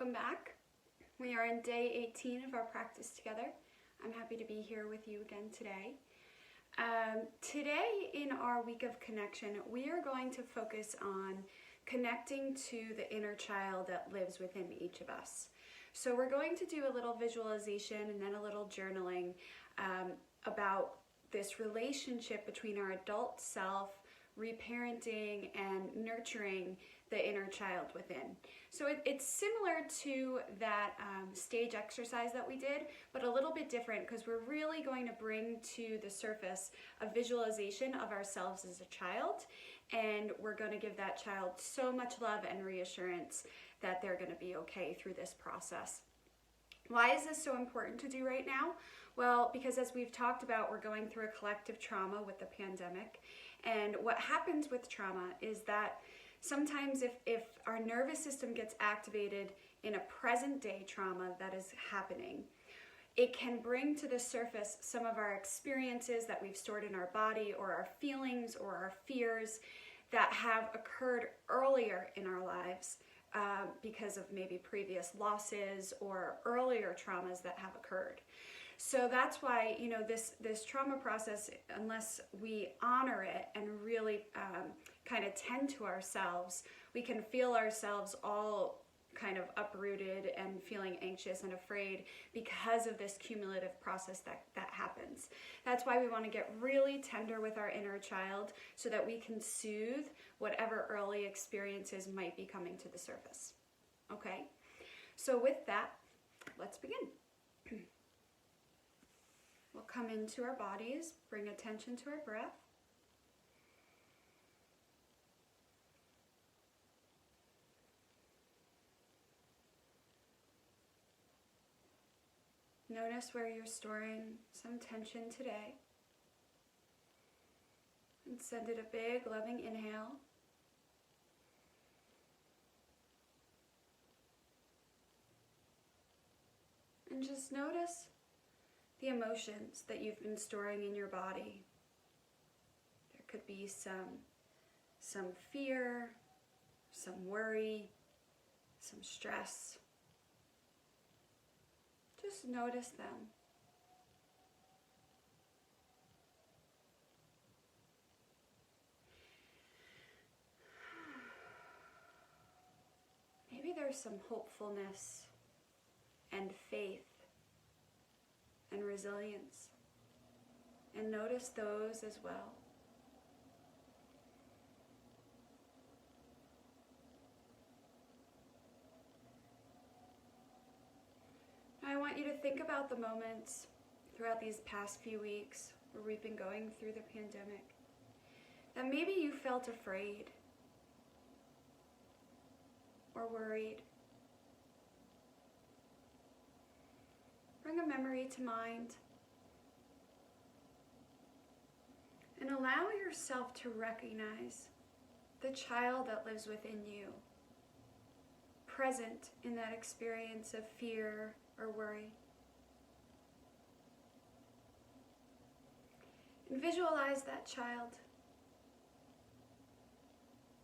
welcome back. We are in day 18 of our practice together. I'm happy to be here with you again today. Today in our week of connection, we are going to focus on connecting to the inner child that lives within each of us. So we're going to do a little visualization and then a little journaling about this relationship between our adult self, reparenting and nurturing the inner child within. So it's similar to that stage exercise that we did, but a little bit different because we're really going to bring to the surface a visualization of ourselves as a child, and we're going to give that child so much love and reassurance that they're going to be okay through this process. Why is this so important to do right now? Well, because as we've talked about, we're going through a collective trauma with the pandemic. And what happens with trauma is that sometimes if our nervous system gets activated in a present day trauma that is happening, it can bring to the surface some of our experiences that we've stored in our body, or our feelings or our fears that have occurred earlier in our lives because of maybe previous losses or earlier traumas that have occurred. So that's why, this trauma process, unless we honor it and really kind of tend to ourselves, we can feel ourselves all kind of uprooted and feeling anxious and afraid because of this cumulative process that happens. That's why we want to get really tender with our inner child so that we can soothe whatever early experiences might be coming to the surface. Okay? So with that, let's begin. We'll come into our bodies, bring attention to our breath. Notice where you're storing some tension today. And send it a big, loving inhale. And just notice the emotions that you've been storing in your body. There could be some fear, some worry, some stress. Just notice them. Maybe there's some hopefulness and faith and resilience, and notice those as well. Now I want you to think about the moments throughout these past few weeks where we've been going through the pandemic that maybe you felt afraid or worried. Bring a memory to mind and allow yourself to recognize the child that lives within you, present in that experience of fear or worry. And visualize that child.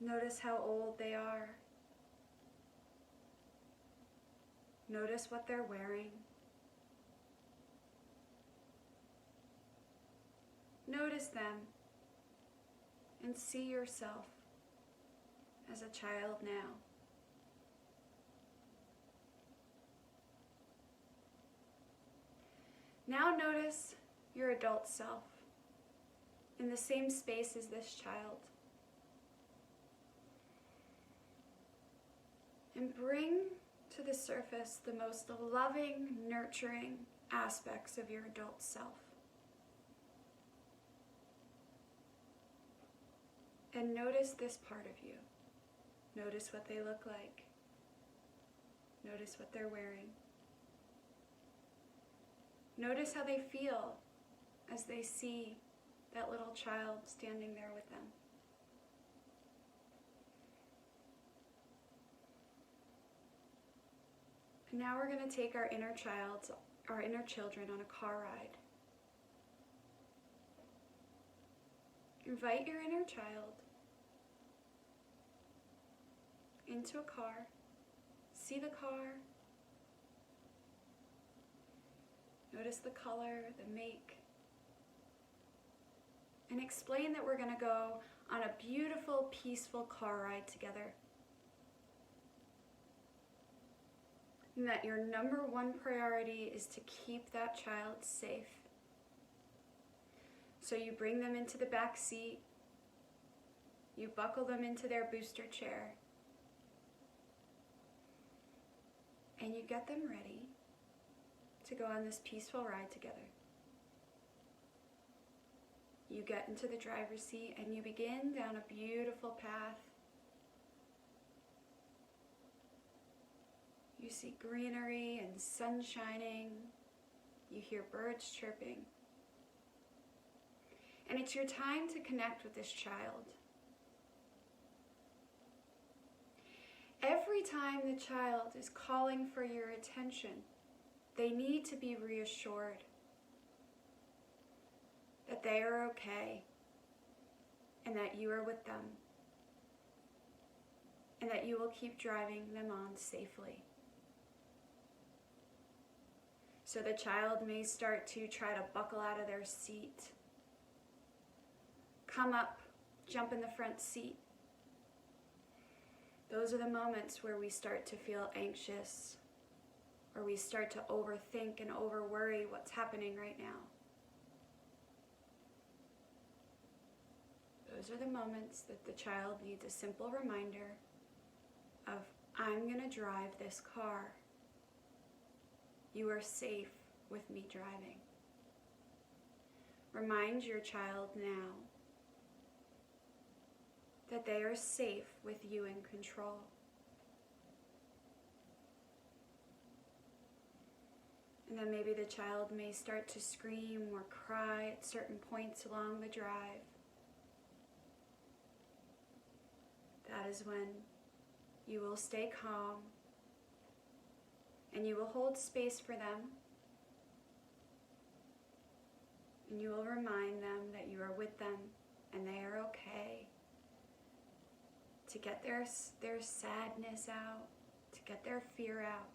Notice how old they are. Notice what they're wearing. Notice them and see yourself as a child now. Now notice your adult self in the same space as this child. And bring to the surface the most loving, nurturing aspects of your adult self. And notice this part of you. Notice what they look like. Notice what they're wearing. Notice how they feel as they see that little child standing there with them. And now we're going to take our inner children on a car ride. Invite your inner child into a car, See the car. Notice the color, the make. And explain that we're going to go on a beautiful, peaceful car ride together. And that your number one priority is to keep that child safe. So you bring them into the back seat. You buckle them into their booster chair. And you get them ready to go on this peaceful ride together. You get into the driver's seat and you begin down a beautiful path. You see greenery and sun shining. You hear birds chirping. And it's your time to connect with this child. Every time the child is calling for your attention, they need to be reassured that they are okay and that you are with them and that you will keep driving them on safely. So the child may start to try to buckle out of their seat, come up, jump in the front seat. Those are the moments where we start to feel anxious, or we start to overthink and overworry what's happening right now. Those are the moments that the child needs a simple reminder of, I'm going to drive this car. You are safe with me driving. Remind your child now that they are safe with you in control. And then maybe the child may start to scream or cry at certain points along the drive. That is when you will stay calm and you will hold space for them. And you will remind them that you are with them and they are okay. To get their sadness out, to get their fear out,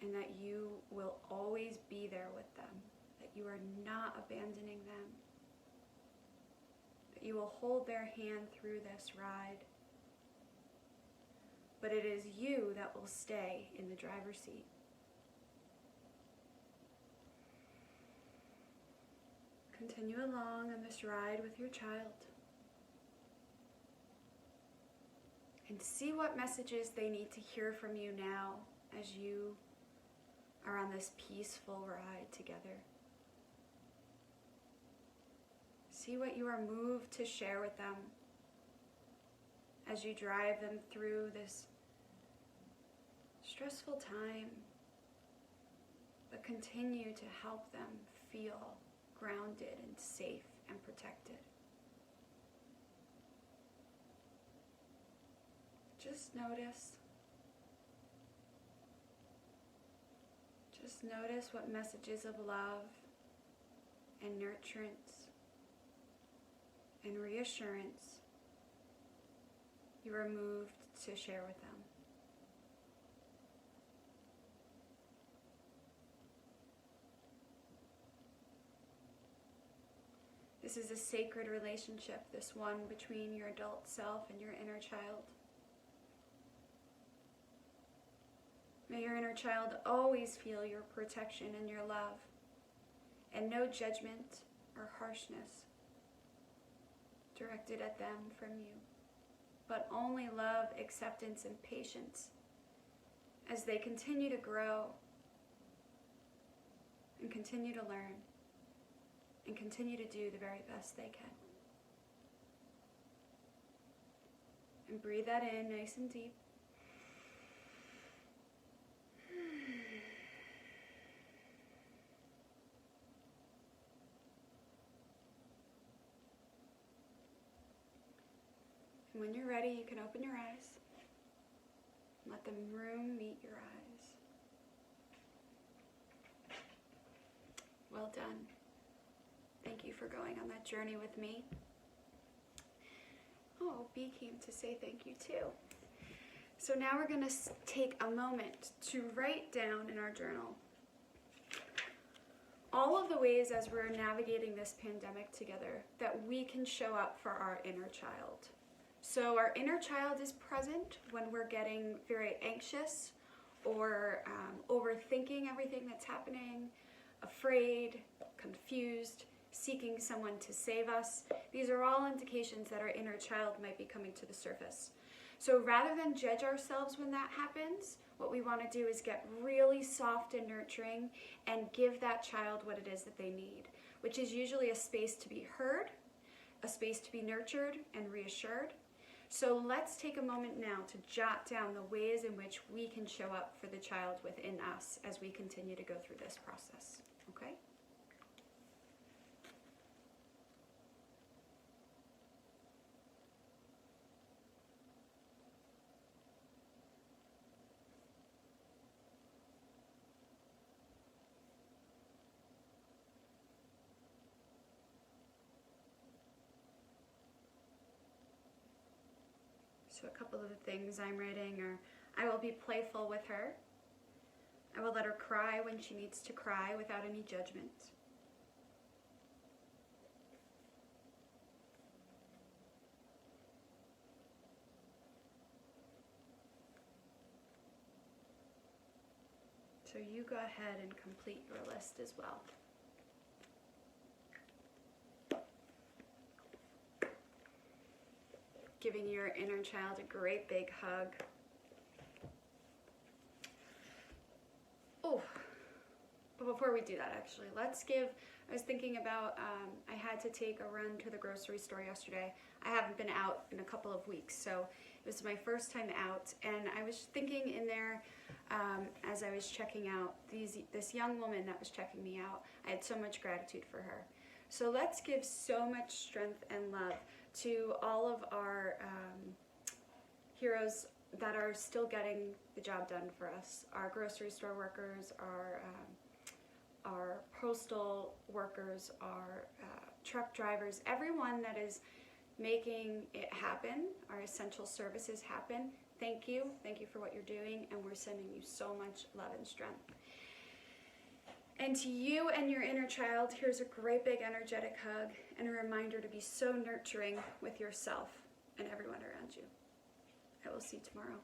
and that you will always be there with them, that you are not abandoning them, that you will hold their hand through this ride, but it is you that will stay in the driver's seat. Continue along on this ride with your child. And see what messages they need to hear from you now as you are on this peaceful ride together. See what you are moved to share with them as you drive them through this stressful time, but continue to help them feel grounded and safe and protected. Just notice. Just notice what messages of love and nurturance and reassurance you are moved to share with them. This is a sacred relationship, this one between your adult self and your inner child. May your inner child always feel your protection and your love, and no judgment or harshness directed at them from you, but only love, acceptance, and patience as they continue to grow and continue to learn and continue to do the very best they can. And breathe that in nice and deep. And when you're ready, you can open your eyes. Let the room meet your eyes. Well done. Thank you for going on that journey with me. Oh, B came to say thank you too. So now we're going to take a moment to write down in our journal all of the ways as we're navigating this pandemic together that we can show up for our inner child. So our inner child is present when we're getting very anxious or overthinking everything that's happening, afraid, confused, seeking someone to save us. These are all indications that our inner child might be coming to the surface. So rather than judge ourselves when that happens, what we want to do is get really soft and nurturing and give that child what it is that they need, which is usually a space to be heard, a space to be nurtured and reassured. So let's take a moment now to jot down the ways in which we can show up for the child within us as we continue to go through this process, okay? So a couple of the things I'm writing are, I will be playful with her. I will let her cry when she needs to cry without any judgment. So you go ahead and complete your list as well. Giving your inner child a great big hug. Oh, but before we do that, actually, I was thinking about, I had to take a run to the grocery store yesterday. I haven't been out in a couple of weeks, so it was my first time out, and I was thinking in there, as I was checking out, this young woman that was checking me out, I had so much gratitude for her. So let's give so much strength and love to all of our heroes that are still getting the job done for us. Our grocery store workers, our postal workers, our truck drivers, everyone that is making it happen, our essential services happen. Thank you for what you're doing, and we're sending you so much love and strength. And to you and your inner child, here's a great big energetic hug and a reminder to be so nurturing with yourself and everyone around you. I will see you tomorrow.